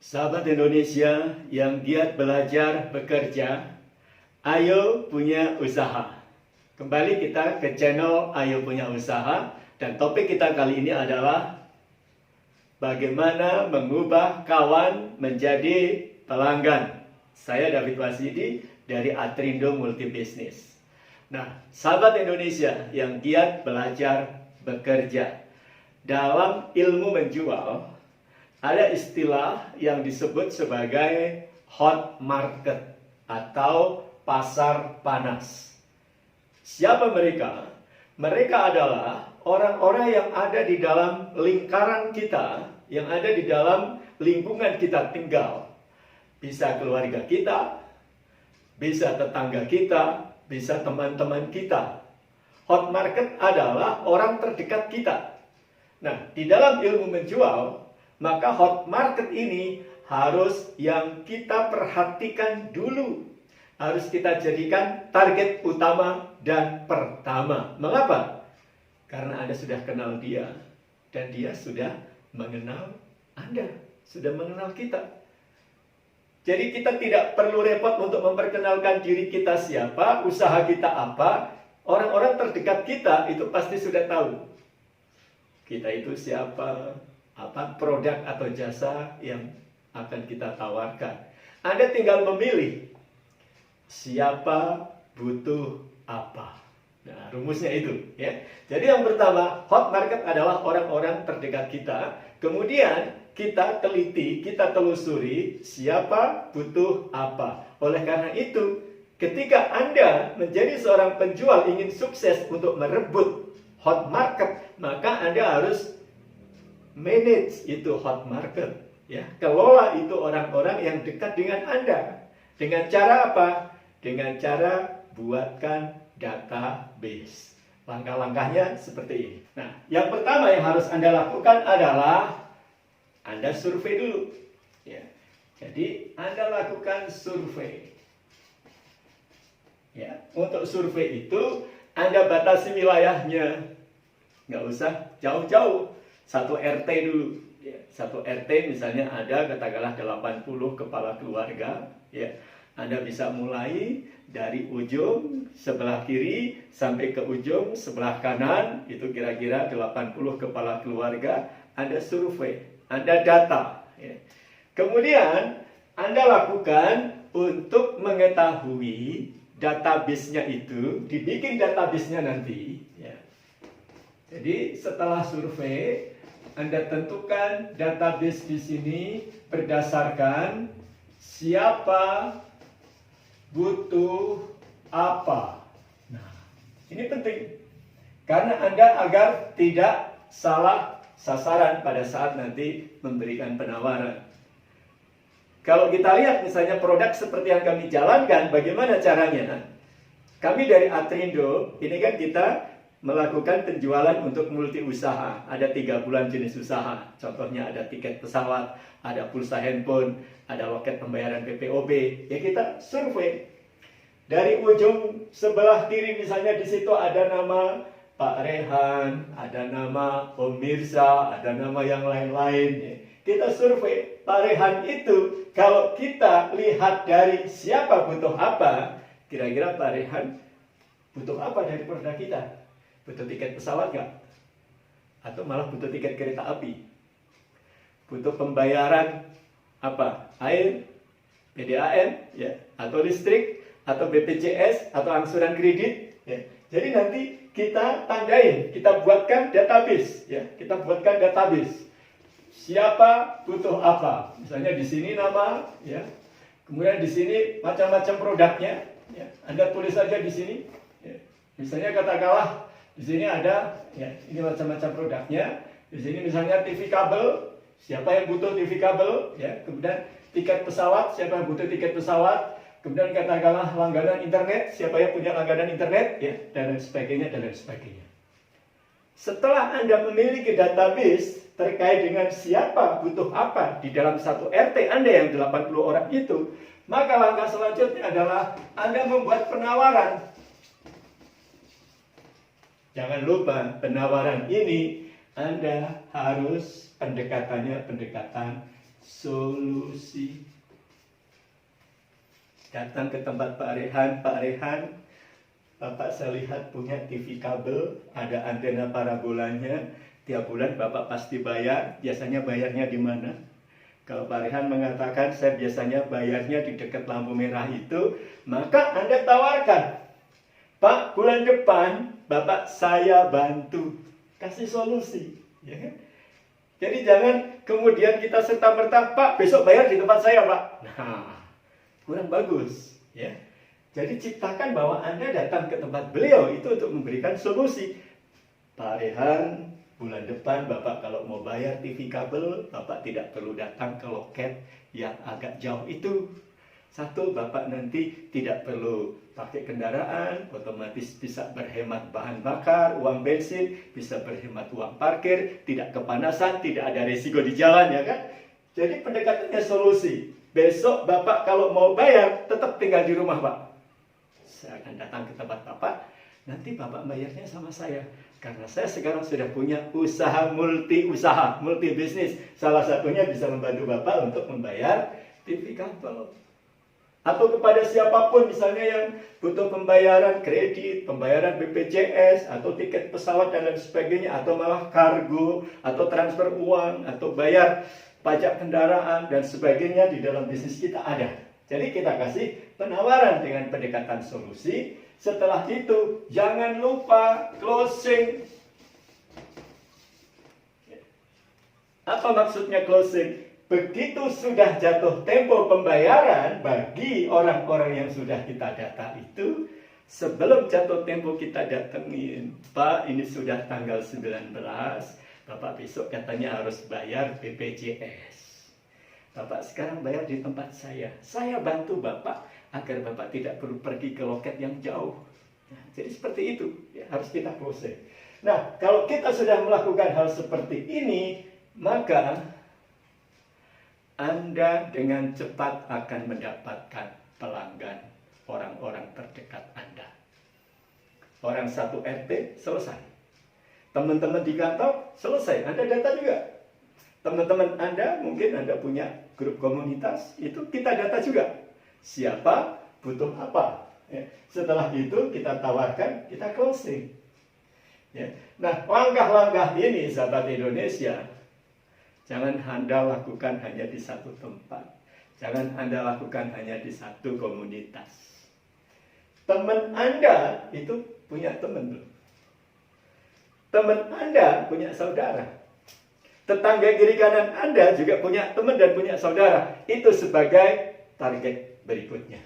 Sahabat Indonesia yang giat belajar bekerja, ayo punya usaha. Kembali kita ke channel Ayo Punya Usaha, dan topik kita kali ini adalah bagaimana mengubah kawan menjadi pelanggan. Saya David Wasidi dari Atrindo Multibisnis. Nah, sahabat Indonesia yang giat belajar bekerja, dalam ilmu menjual ada istilah yang disebut sebagai hot market atau pasar panas. Siapa mereka? Mereka adalah orang-orang yang ada di dalam lingkaran kita, yang ada di dalam lingkungan kita tinggal. Bisa keluarga kita, bisa tetangga kita, bisa teman-teman kita. Hot market adalah orang terdekat kita. Nah, di dalam ilmu menjual, maka hot market ini harus yang kita perhatikan dulu. Harus kita jadikan target utama dan pertama. Mengapa? Karena Anda sudah kenal dia, dan dia sudah mengenal Anda, sudah mengenal kita. Jadi kita tidak perlu repot untuk memperkenalkan diri kita siapa, usaha kita apa. Orang-orang terdekat kita itu pasti sudah tahu kita itu siapa, apa produk atau jasa yang akan kita tawarkan. Anda tinggal memilih siapa butuh apa. Nah, rumusnya itu ya. Jadi yang pertama, hot market adalah orang-orang terdekat kita. Kemudian kita teliti, kita telusuri siapa butuh apa. Oleh karena itu, ketika Anda menjadi seorang penjual ingin sukses untuk merebut hot market, maka Anda harus manage itu hot market, ya. Kelola itu orang-orang yang dekat dengan Anda. Dengan cara apa? Dengan cara buatkan database. Langkah-langkahnya seperti ini. Nah, yang pertama yang harus Anda lakukan adalah Anda survei dulu, ya. Jadi Anda lakukan survei. Ya, untuk survei itu Anda batasi wilayahnya. Nggak usah jauh-jauh. Satu RT dulu, ya. Satu RT misalnya ada katakanlah 80 kepala keluarga, ya. Anda bisa mulai dari ujung sebelah kiri sampai ke ujung sebelah kanan, itu kira-kira 80 kepala keluarga. Anda survei, Anda data, ya. Kemudian Anda lakukan untuk mengetahui database-nya itu, dibikin database-nya nanti, ya. Jadi setelah survei, Anda tentukan database di sini berdasarkan siapa butuh apa. Nah, ini penting karena Anda agar tidak salah sasaran pada saat nanti memberikan penawaran. Kalau kita lihat misalnya produk seperti yang kami jalankan, bagaimana caranya? Kami dari Atrindo, ini kan kita melakukan penjualan untuk multi usaha. Ada 3 bulan jenis usaha. Contohnya ada tiket pesawat, ada pulsa handphone, ada loket pembayaran PPOB. Ya, kita survei. Dari ujung sebelah kiri misalnya di situ ada nama Pak Rehan, ada nama Om Mirza, ada nama yang lain-lain, ya. Kita survei. Pak Rehan itu kalau kita lihat dari siapa butuh apa, kira-kira Pak Rehan butuh apa dari produk kita? Butuh tiket pesawat nggak? Atau malah butuh tiket kereta api? Butuh pembayaran apa? Air, PDAM, ya, atau listrik, atau BPJS, atau angsuran kredit, ya. Jadi nanti kita tandain, kita buatkan database, ya. Kita buatkan database. Siapa butuh apa? Misalnya di sini nama, ya. Kemudian di sini macam-macam produknya, ya. Anda tulis saja di sini, ya. Misalnya katakanlah di sini ada, ya, ini macam-macam produknya. Di sini misalnya TV kabel, siapa yang butuh TV kabel, ya. Kemudian tiket pesawat, siapa yang butuh tiket pesawat. Kemudian katakanlah langganan internet, siapa yang punya langganan internet, ya, dan lain sebagainya, dan lain sebagainya. Setelah Anda memiliki database terkait dengan siapa butuh apa di dalam satu RT Anda yang 80 orang itu, maka langkah selanjutnya adalah Anda membuat penawaran. Jangan lupa penawaran ini Anda harus pendekatannya pendekatan solusi. Datang ke tempat Pak Rehan, Pak Rehan, Bapak saya lihat punya TV kabel, ada antena parabolanya, tiap bulan Bapak pasti bayar, biasanya bayarnya di mana? Kalau Pak Rehan mengatakan saya biasanya bayarnya di dekat lampu merah itu, maka Anda tawarkan, Pak, bulan depan Bapak saya bantu, kasih solusi, ya kan? Jadi jangan kemudian kita serta-merta, Pak, besok bayar di tempat saya, Pak. Nah, kurang bagus, ya. Jadi ciptakan bahwa Anda datang ke tempat beliau itu untuk memberikan solusi. Pak Rehan, bulan depan Bapak kalau mau bayar TV kabel, Bapak tidak perlu datang ke loket yang agak jauh itu. Satu, Bapak nanti tidak perlu pakai kendaraan, otomatis bisa berhemat bahan bakar, uang bensin, bisa berhemat uang parkir, tidak kepanasan, tidak ada resiko di jalan, ya kan? Jadi pendekatannya solusi. Besok Bapak kalau mau bayar, tetap tinggal di rumah, Pak. Saya akan datang ke tempat Bapak, nanti Bapak bayarnya sama saya. Karena saya sekarang sudah punya usaha, multi bisnis. Salah satunya bisa membantu Bapak untuk membayar TV kabel. Atau kepada siapapun misalnya yang butuh pembayaran kredit, pembayaran BPJS, atau tiket pesawat dan lain sebagainya, atau malah kargo, atau transfer uang, atau bayar pajak kendaraan dan sebagainya, di dalam bisnis kita ada. Jadi kita kasih penawaran dengan pendekatan solusi. Setelah itu jangan lupa closing. Apa maksudnya closing? Begitu sudah jatuh tempo pembayaran bagi orang-orang yang sudah kita data itu, sebelum jatuh tempo kita datengin, Pak, ini sudah tanggal 19, Bapak besok katanya harus bayar BPJS. Bapak sekarang bayar di tempat saya bantu Bapak agar Bapak tidak perlu pergi ke loket yang jauh. Nah, jadi seperti itu, ya, harus kita closing. Nah, kalau kita sudah melakukan hal seperti ini, maka Anda dengan cepat akan mendapatkan pelanggan, orang-orang terdekat Anda. Orang satu RT selesai. Teman-teman di kantor selesai, Anda data juga. Teman-teman Anda, mungkin Anda punya grup komunitas, itu kita data juga. Siapa, butuh apa. Ya. Setelah itu kita tawarkan, kita closing. Ya. Nah, langkah-langkah ini, sahabat Indonesia, jangan Anda lakukan hanya di satu tempat. Jangan Anda lakukan hanya di satu komunitas. Teman Anda itu punya teman belum? Teman Anda punya saudara. Tetangga kiri kanan Anda juga punya teman dan punya saudara. Itu sebagai target berikutnya.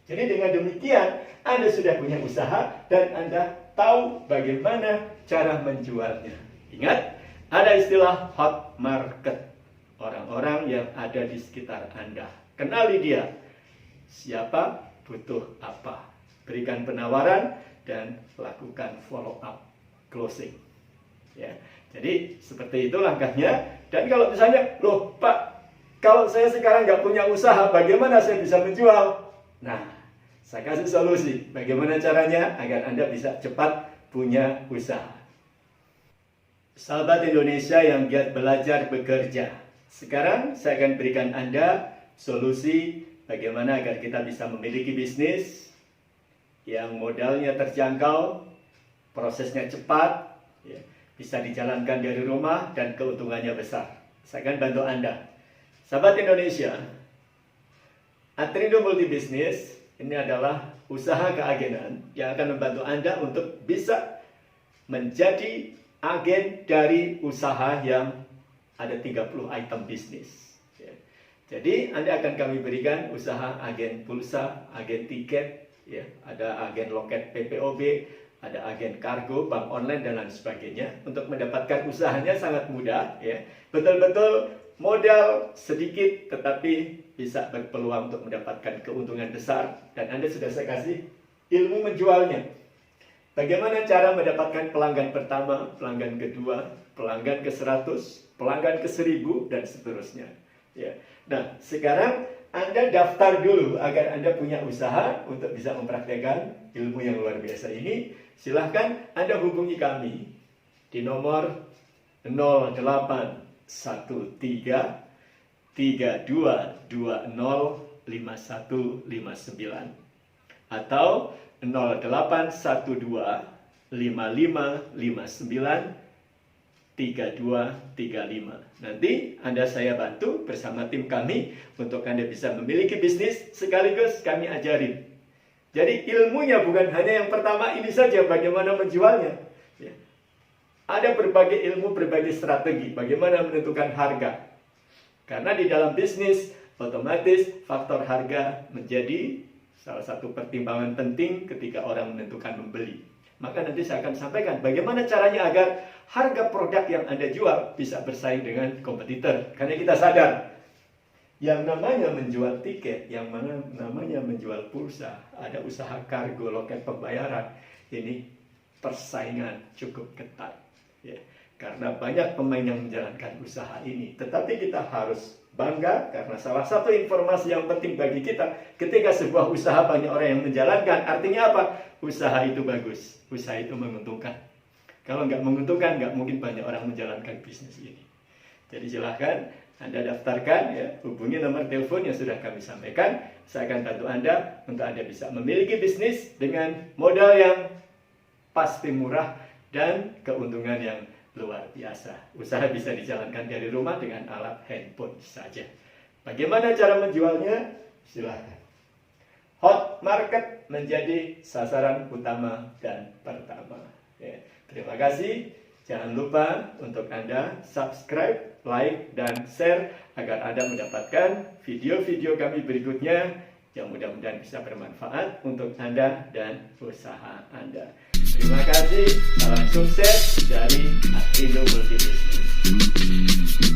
Jadi dengan demikian Anda sudah punya usaha dan Anda tahu bagaimana cara menjualnya. Ingat, ada istilah hot market. Orang-orang yang ada di sekitar Anda. Kenali dia. Siapa, butuh apa. Berikan penawaran dan lakukan follow up, closing. Ya. Jadi seperti itu langkahnya. Dan kalau misalnya, loh Pak, kalau saya sekarang nggak punya usaha, bagaimana saya bisa menjual? Nah, saya kasih solusi. Bagaimana caranya agar Anda bisa cepat punya usaha. Sahabat Indonesia yang giat belajar bekerja. Sekarang saya akan berikan Anda solusi bagaimana agar kita bisa memiliki bisnis yang modalnya terjangkau, prosesnya cepat, ya, bisa dijalankan dari rumah dan keuntungannya besar. Saya akan bantu Anda. Sahabat Indonesia, Atrindo Multibisnis ini adalah usaha keagenan yang akan membantu Anda untuk bisa menjadi agen dari usaha yang ada 30 item bisnis. Ya. Jadi Anda akan kami berikan usaha agen pulsa, agen tiket, ya, ada agen loket PPOB, ada agen kargo, bank online dan lain sebagainya. Untuk mendapatkan usahanya sangat mudah, ya. Betul-betul modal sedikit tetapi bisa berpeluang untuk mendapatkan keuntungan besar dan Anda sudah saya kasih ilmu menjualnya. Bagaimana cara mendapatkan pelanggan pertama, pelanggan kedua, pelanggan ke-100, pelanggan ke-1000 dan seterusnya. Ya. Nah, sekarang Anda daftar dulu agar Anda punya usaha untuk bisa mempraktekkan ilmu yang luar biasa ini. Silahkan Anda hubungi kami di nomor 0813 atau 0812-5559-3235. Nanti saya bantu bersama tim kami untuk Anda bisa memiliki bisnis sekaligus kami ajarin. Jadi ilmunya bukan hanya yang pertama ini saja, bagaimana menjualnya. Ya. Ada berbagai ilmu, berbagai strategi, bagaimana menentukan harga. Karena di dalam bisnis, otomatis faktor harga menjadi salah satu pertimbangan penting ketika orang menentukan membeli. Maka nanti saya akan sampaikan bagaimana caranya agar harga produk yang Anda jual bisa bersaing dengan kompetitor. Karena kita sadar, yang namanya menjual tiket, yang namanya menjual pulsa, ada usaha kargo, loket pembayaran, ini persaingan cukup ketat. Ya. Karena banyak pemain yang menjalankan usaha ini. Tetapi kita harus bangga karena salah satu informasi yang penting bagi kita, ketika sebuah usaha banyak orang yang menjalankan, artinya apa? Usaha itu bagus, usaha itu menguntungkan. Kalau nggak menguntungkan, nggak mungkin banyak orang menjalankan bisnis ini. Jadi silahkan Anda daftarkan, ya, hubungi nomor telepon yang sudah kami sampaikan. Saya akan bantu Anda untuk Anda bisa memiliki bisnis dengan modal yang pasti murah dan keuntungan yang luar biasa. Usaha bisa dijalankan dari rumah dengan alat handphone saja. Bagaimana cara menjualnya? Silahkan. Hot market menjadi sasaran utama dan pertama. Ya. Terima kasih. Jangan lupa untuk Anda subscribe, like, dan share agar Anda mendapatkan video-video kami berikutnya yang mudah-mudahan bisa bermanfaat untuk Anda dan usaha Anda. Terima kasih, salam sukses dari Aprindo Multi Business.